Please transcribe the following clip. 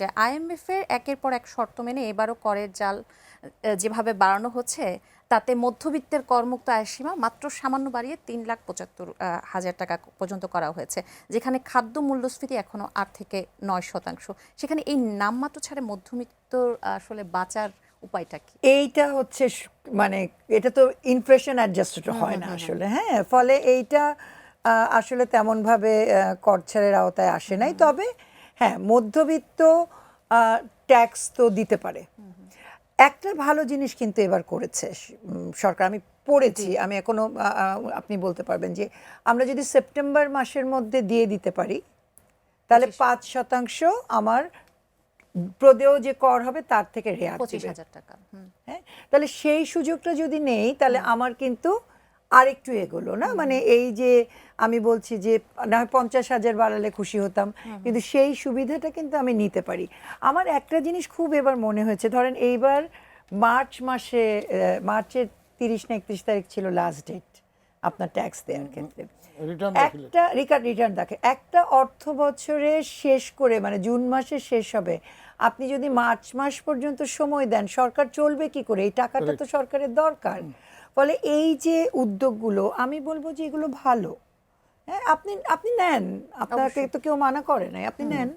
যে আইএমএফ এর একের পর এক শর্ত মেনে এবারও করের জাল যেভাবে বাড়ানো হচ্ছে তাতে মধ্যবিত্তের করমুক্ত আয়ের সীমা মাত্র সামান্য বাড়িয়ে ৩,৭৫,০০০ টাকা পর্যন্ত করা হয়েছে, যেখানে খাদ্য মূল্যস্ফীতি এখনো ৮ থেকে ৯%। সেখানে এই নামমাত্র ছাড়ে মধ্যবিত্তর আসলে বাঁচার উপায়টা কি? এইটা হচ্ছে মানে এটা তো ইনফ্লেশন অ্যাডজাস্টেড হয় না আসলে, হ্যাঁ, ফলে এইটা আসলে তেমনভাবে কর ছাড়ের আওতায় আসে নাই। তবে হ্যাঁ, মধ্যবিত্ত ট্যাক্স তো দিতে পারে। একটা ভালো জিনিস কিন্তু এবার করেছে সরকার, আমি পড়েছি, আমি এখনো আপনি বলতে পারবেন যে আমরা যদি সেপ্টেম্বর মাসের মধ্যে দিয়ে দিতে পারি তাহলে ৫% আমার প্রদেয় যে কর হবে তার থেকে রেয়ার ২৫,০০০ টাকা। হ্যাঁ, তাহলে সেই সুযোগটা যদি নেই তাহলে আমার কিন্তু আরেকটু এগোলো না, মানে এই যে আমি বলছি যে না হয় ৫০,০০০ বাড়ালে খুশি হতাম, কিন্তু সেই সুবিধাটা কিন্তু আমি নিতে পারি। আমার একটা জিনিস খুব এবার মনে হয়েছে, ধরেন এইবার মার্চ মাসে মার্চের ৩০ না ৩১ তারিখ ছিল লাস্ট ডেট আপনার ট্যাক্স দেওয়ার ক্ষেত্রে। একটা রিটার্ন দেখে একটা অর্থ বছরের শেষ করে মানে জুন মাসে শেষ হবে, আপনি যদি মার্চ মাস পর্যন্ত সময় দেন সরকার চলবে কি করে? এই টাকাটা তো সরকারের দরকার। ফলে এই যে উদ্যোগগুলো আমি বলবো যে এগুলো ভালো। হ্যাঁ, আপনি নেন, আপনাকে তো কেউ মানা করে নাই, আপনি নেন।